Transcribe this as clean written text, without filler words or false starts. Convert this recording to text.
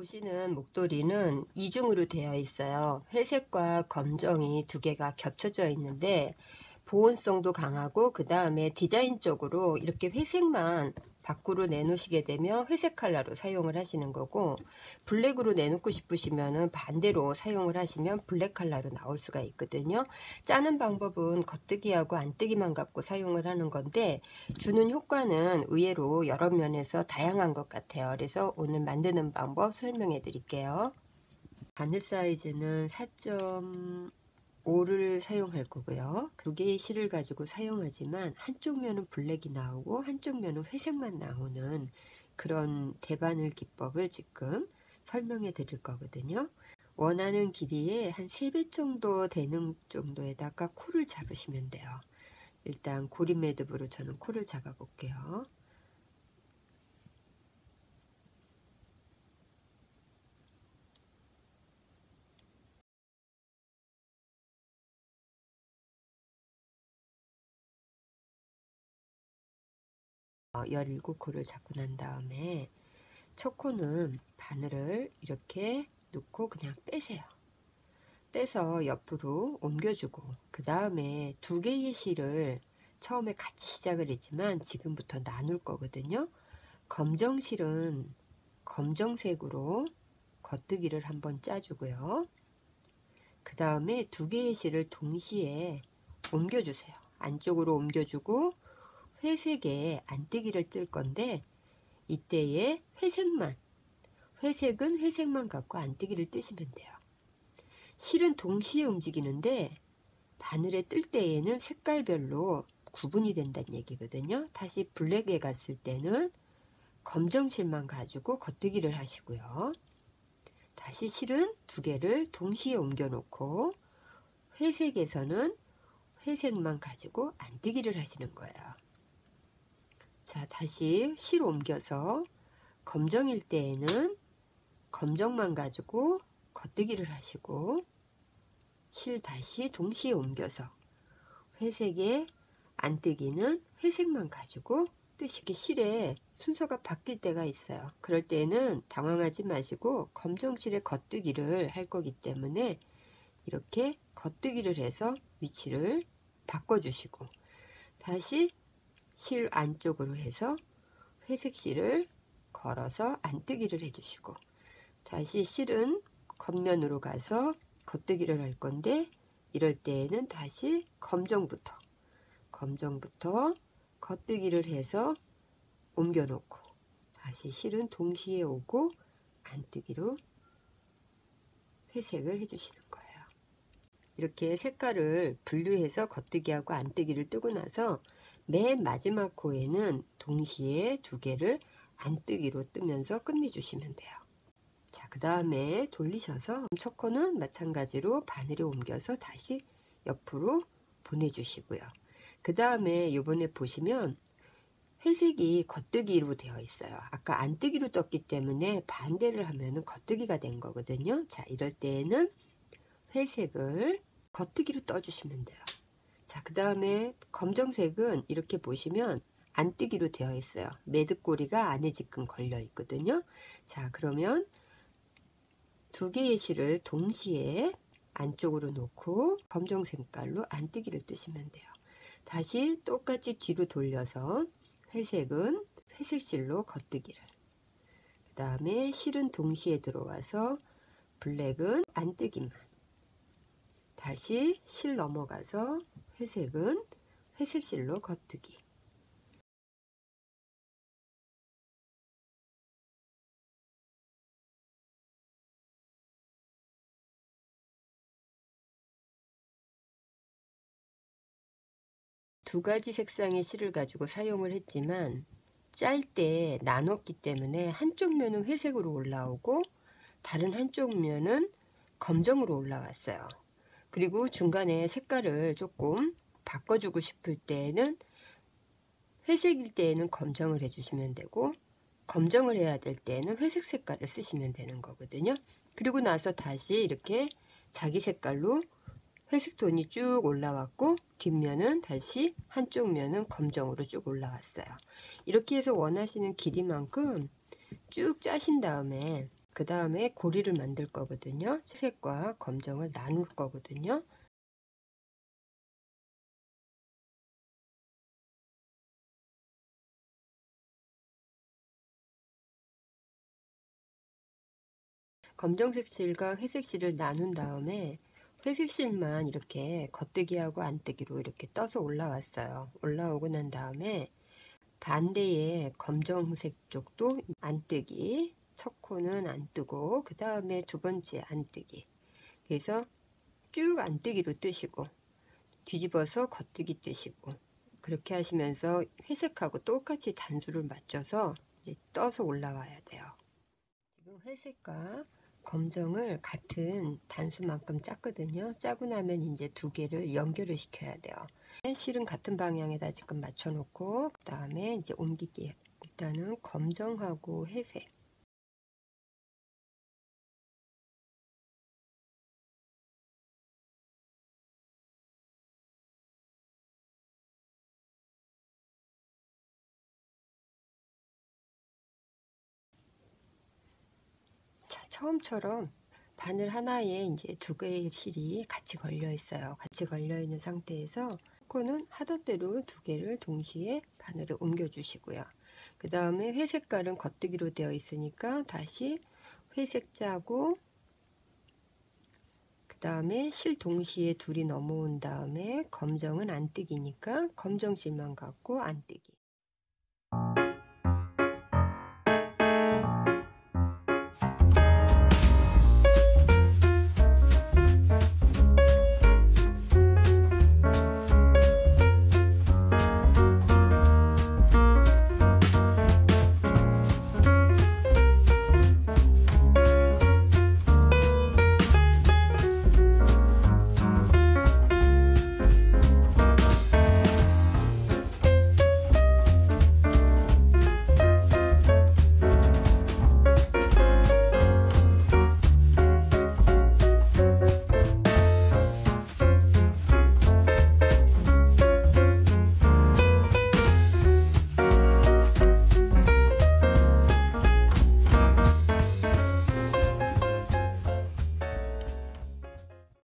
보시는 목도리는 이중으로 되어 있어요. 회색과 검정이 두 개가 겹쳐져 있는데 보온성도 강하고 그 다음에 디자인적으로 이렇게 회색만 밖으로 내놓으시게 되면 회색 컬러로 사용을 하시는 거고, 블랙으로 내놓고 싶으시면 반대로 사용을 하시면 블랙 컬러로 나올 수가 있거든요. 짜는 방법은 겉뜨기하고 안뜨기만 갖고 사용을 하는 건데 주는 효과는 의외로 여러 면에서 다양한 것 같아요. 그래서 오늘 만드는 방법 설명해 드릴게요. 바늘 사이즈는 4.5를 사용할 거고요. 두 개의 실을 가지고 사용하지만 한쪽 면은 블랙이 나오고 한쪽 면은 회색만 나오는 그런 대바늘 기법을 지금 설명해 드릴 거거든요. 원하는 길이의 한 3배 정도 되는 정도에다가 코를 잡으시면 돼요. 일단 고리 매듭으로 저는 코를 잡아 볼게요. 어, 17코를 잡고 난 다음에 첫 코는 바늘을 이렇게 놓고 그냥 빼세요. 빼서 옆으로 옮겨주고, 그 다음에 두 개의 실을 처음에 같이 시작을 했지만 지금부터 나눌 거거든요. 검정 실은 검정색으로 겉뜨기를 한번 짜주고요. 그 다음에 두 개의 실을 동시에 옮겨주세요. 안쪽으로 옮겨주고 회색에 안뜨기를 뜰 건데, 이때에 회색은 회색만 갖고 안뜨기를 뜨시면 돼요. 실은 동시에 움직이는데 바늘에 뜰 때에는 색깔별로 구분이 된다는 얘기거든요. 다시 블랙에 갔을 때는 검정 실만 가지고 겉뜨기를 하시고요. 다시 실은 두 개를 동시에 옮겨 놓고 회색에서는 회색만 가지고 안뜨기를 하시는 거예요. 자, 다시 실 옮겨서 검정일 때에는 검정만 가지고 겉뜨기를 하시고, 실 다시 동시에 옮겨서 회색에 안뜨기는 회색만 가지고 뜨시게, 실에 순서가 바뀔 때가 있어요. 그럴 때는 당황하지 마시고 검정 실에 겉뜨기를 할 거기 때문에 이렇게 겉뜨기를 해서 위치를 바꿔주시고, 다시 실 안쪽으로 해서 회색 실을 걸어서 안뜨기를 해주시고, 다시 실은 겉면으로 가서 겉뜨기를 할 건데, 이럴 때에는 다시 검정부터 겉뜨기를 해서 옮겨 놓고, 다시 실은 동시에 오고 안뜨기로 회색을 해주시는 거예요. 이렇게 색깔을 분류해서 겉뜨기하고 안뜨기를 뜨고 나서 맨 마지막 코에는 동시에 두 개를 안뜨기로 뜨면서 끝내주시면 돼요. 자, 그 다음에 돌리셔서 첫 코는 마찬가지로 바늘에 옮겨서 다시 옆으로 보내주시고요. 그 다음에 요번에 보시면 회색이 겉뜨기로 되어 있어요. 아까 안뜨기로 떴기 때문에 반대를 하면은 겉뜨기가 된 거거든요. 자, 이럴 때에는 회색을 겉뜨기로 떠주시면 돼요. 자, 그 다음에 검정색은 이렇게 보시면 안뜨기로 되어 있어요. 매듭고리가 안에 지금 걸려 있거든요. 자, 그러면 두 개의 실을 동시에 안쪽으로 놓고 검정 색깔로 안뜨기를 뜨시면 돼요. 다시 똑같이 뒤로 돌려서 회색은 회색 실로 겉뜨기를, 그 다음에 실은 동시에 들어와서 블랙은 안뜨기만, 다시 실 넘어가서 회색은 회색 실로 겉뜨기. 두 가지 색상의 실을 가지고 사용을 했지만 짤 때 나눴기 때문에 한쪽 면은 회색으로 올라오고 다른 한쪽 면은 검정으로 올라왔어요. 그리고 중간에 색깔을 조금 바꿔주고 싶을 때에는 회색일 때에는 검정을 해주시면 되고, 검정을 해야 될 때에는 회색 색깔을 쓰시면 되는 거거든요. 그리고 나서 다시 이렇게 자기 색깔로 회색 톤이 쭉 올라왔고, 뒷면은 다시 한쪽 면은 검정으로 쭉 올라왔어요. 이렇게 해서 원하시는 길이만큼 쭉 짜신 다음에 그 다음에 고리를 만들 거거든요. 색과 검정을 나눌 거거든요. 검정색 실과 회색 실을 나눈 다음에 회색 실만 이렇게 겉뜨기하고 안뜨기로 이렇게 떠서 올라왔어요. 올라오고 난 다음에 반대의 검정색 쪽도 안뜨기, 첫 코는 안뜨고 그 다음에 두 번째 안뜨기. 그래서 쭉 안뜨기로 뜨시고 뒤집어서 겉뜨기 뜨시고 그렇게 하시면서 회색하고 똑같이 단수를 맞춰서 떠서 올라와야 돼요. 지금 회색과 검정을 같은 단수만큼 짰거든요. 짜고 나면 이제 두 개를 연결을 시켜야 돼요. 실은 같은 방향에다 지금 맞춰 놓고 그 다음에 이제 옮길게요. 일단은 검정하고 회색. 자, 처음처럼 바늘 하나에 이제 두 개의 실이 같이 걸려 있어요. 같이 걸려 있는 상태에서 코는 하던 대로 두 개를 동시에 바늘에 옮겨 주시고요. 그 다음에 회색깔은 겉뜨기로 되어 있으니까 다시 회색 짜고 그 다음에 실 동시에 둘이 넘어온 다음에 검정은 안뜨기니까 검정 실만 갖고 안뜨기.